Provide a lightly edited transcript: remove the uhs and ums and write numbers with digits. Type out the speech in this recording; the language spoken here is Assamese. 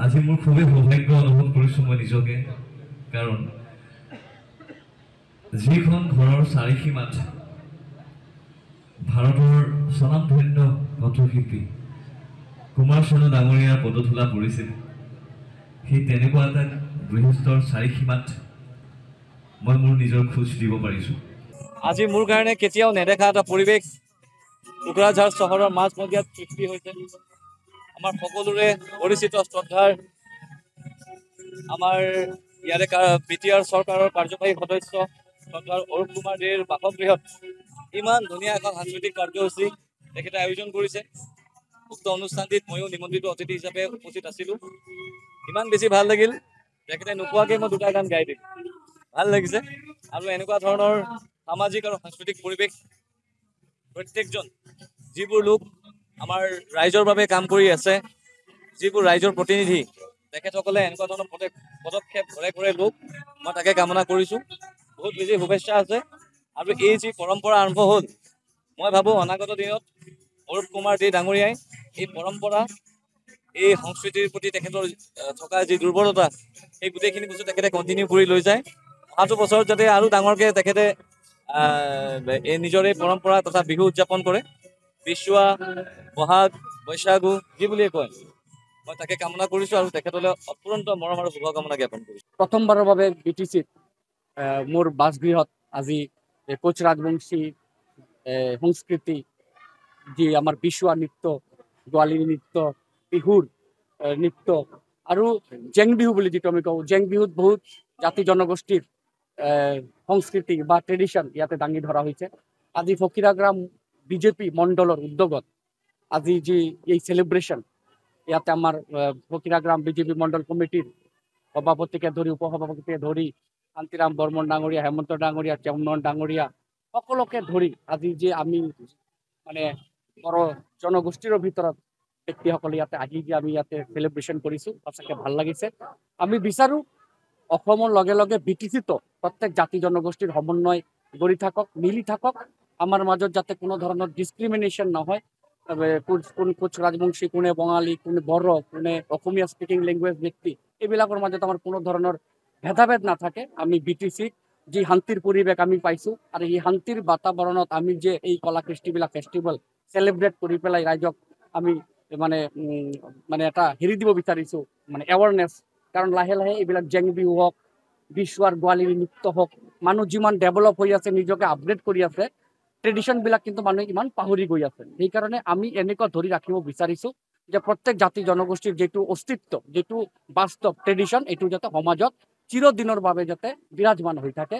আজি মোৰ খুবেই সৌভাগ্য অনুভৱ কৰিছোঁ মই নিজকে, কাৰণ যিখন ঘৰৰ চাৰিসীমাত ভাৰতৰ স্বনামধন্য কণ্ঠশিল্পী কুমাৰ চানু ডাঙৰীয়াৰ পদধূলা পৰিছিল, সেই তেনেকুৱা এটা বৃহত্তৰ চাৰিসীমাত মই মোৰ নিজৰ খোজ দিব পাৰিছোঁ। আজি মোৰ কাৰণে কেতিয়াও নেদেখা এটা পৰিৱেশ কোকৰাঝাৰ চহৰৰ মাজমজিয়াত সৃষ্টি হৈছে। আমাৰ সকলোৰে পৰিচিত শ্ৰদ্ধাৰ আমাৰ ইয়াৰে BTR চৰকাৰৰ কাৰ্যবাহী সদস্য শ্ৰদ্ধাৰ অৰূপ কুমাৰ দেৰ বাসগৃহত ইমান ধুনীয়া এখন সাংস্কৃতিক কাৰ্যসূচী তেখেতে আয়োজন কৰিছে। উক্ত অনুষ্ঠানটিত ময়ো নিমন্ত্ৰিত অতিথি হিচাপে উপস্থিত আছিলোঁ। ইমান বেছি ভাল লাগিল, তেখেতে নোকোৱাকৈ মই দুটা গান গাই দিম। ভাল লাগিছে। আৰু এনেকুৱা ধৰণৰ সামাজিক আৰু সাংস্কৃতিক পৰিৱেশ প্ৰত্যেকজন যিবোৰ লোক আমাৰ ৰাইজৰ বাবে কাম কৰি আছে, যিবোৰ ৰাইজৰ প্ৰতিনিধি, তেখেতসকলে এনেকুৱা ধৰণৰ পদক্ষেপ ঘৰে ঘৰে লোক, মই তাকে কামনা কৰিছোঁ। বহুত বেছি শুভেচ্ছা আছে। আৰু এই যি পৰম্পৰা আৰম্ভ হ'ল, মই ভাবোঁ অনাগত দিনত অৰূপ কুমাৰ দে ডাঙৰীয়াই এই পৰম্পৰা, এই সংস্কৃতিৰ প্ৰতি তেখেতৰ থকা যি দুৰ্বলতা, সেই গোটেইখিনি বস্তু তেখেতে কণ্টিনিউ কৰি লৈ যায়। অহাটো বছৰত যাতে আৰু ডাঙৰকৈ তেখেতে এই নিজৰ এই পৰম্পৰা তথা বিহু উদযাপন কৰে। বিচুৱা, বহাগ, বৈশাগু যি বুলিয়ে কয়, মই তাকে কামনা কৰিছোঁ আৰু তেখেতলৈ অত্যন্ত মৰম আৰু শুভকামনা জ্ঞাপন কৰিছোঁ। প্ৰথমবাৰৰ বাবে BTCত মোৰ বাসগৃহত আজি কোচ ৰাজবংশী সংস্কৃতি, যি আমাৰ বিচুৱা নৃত্য, গোৱালিনী নৃত্য, বিহুৰ নৃত্য আৰু জেং বিহু বুলি যিটো আমি কওঁ, জেং বিহুত বহুত জাতি জনগোষ্ঠীৰ সংস্কৃতি বা ট্ৰেডিশ্যন ইয়াতে দাঙি ধৰা হৈছে। আজি ফকিৰাগ্ৰাম BJP মণ্ডলৰ উদ্যোগত আজি যি এই চেলিব্ৰেশ্যন, ইয়াতে আমাৰ ফকিৰাগ্ৰাম BJP মণ্ডল কমিটিৰ সভাপতিকে ধৰি উপসভাপতিকে ধৰি শান্তিৰাম বৰ্মন ডাঙৰীয়া, হেমন্ত ডাঙৰীয়া, চন্দন ডাঙৰীয়া, সকলোকে ধৰি আজি যে আমি মানে বড়ো জনগোষ্ঠীৰ ভিতৰত ব্যক্তিসকলে ইয়াতে আহি যে আমি ইয়াতে চেলিব্ৰেশ্যন কৰিছোঁ, সঁচাকৈ ভাল লাগিছে। আমি বিচাৰোঁ অসমৰ লগে লগে BTCতো প্ৰত্যেক জাতি জনগোষ্ঠীৰ সমন্বয় গঢ়ি থাকক, মিলি থাকক। আমাৰ মাজত যাতে কোনো ধৰণৰ ডিছক্ৰিমিনেশ্যন নহয়। কোন কোচ ৰাজবংশী, কোনে বঙালী, কোনে বড়ো, কোনে অসমীয়া স্পিকিং লেংগুৱেজ ব্যক্তি, এইবিলাকৰ মাজত আমাৰ কোনো ধৰণৰ ভেদাভেদ নাথাকে। আমি BTCক যি শান্তিৰ পৰিৱেশ আমি পাইছোঁ, আৰু এই শান্তিৰ বাতাবৰণত আমি যে এই কলা কৃষ্টিবিলাক ফেষ্টিভেল চেলিব্ৰেট কৰি পেলাই ৰাইজক আমি মানে এটা হেৰি দিব বিচাৰিছোঁ, মানে এৱাৰনেছ। কাৰণ লাহে লাহে এইবিলাক জেং বিহু হওক, বিচুৱাৰ গোৱালিনী নৃত্য হওক, মানুহ যিমান ডেভেলপ হৈ আছে, নিজকে আপগ্ৰেড কৰি আছে, ট্ৰেডিশ্যনবিলাক কিন্তু মানুহে ইমান পাহৰি গৈ আছে। সেইকাৰণে আমি এনেকুৱা ধৰি ৰাখিব বিচাৰিছোঁ যে প্ৰত্যেক জাতি জনগোষ্ঠীৰ যিটো অস্তিত্ব, যিটো বাস্তৱ ট্ৰেডিশ্যন, এইটো যাতে সমাজত চিৰদিনৰ বাবে যাতে বিৰাজমান হৈ থাকে।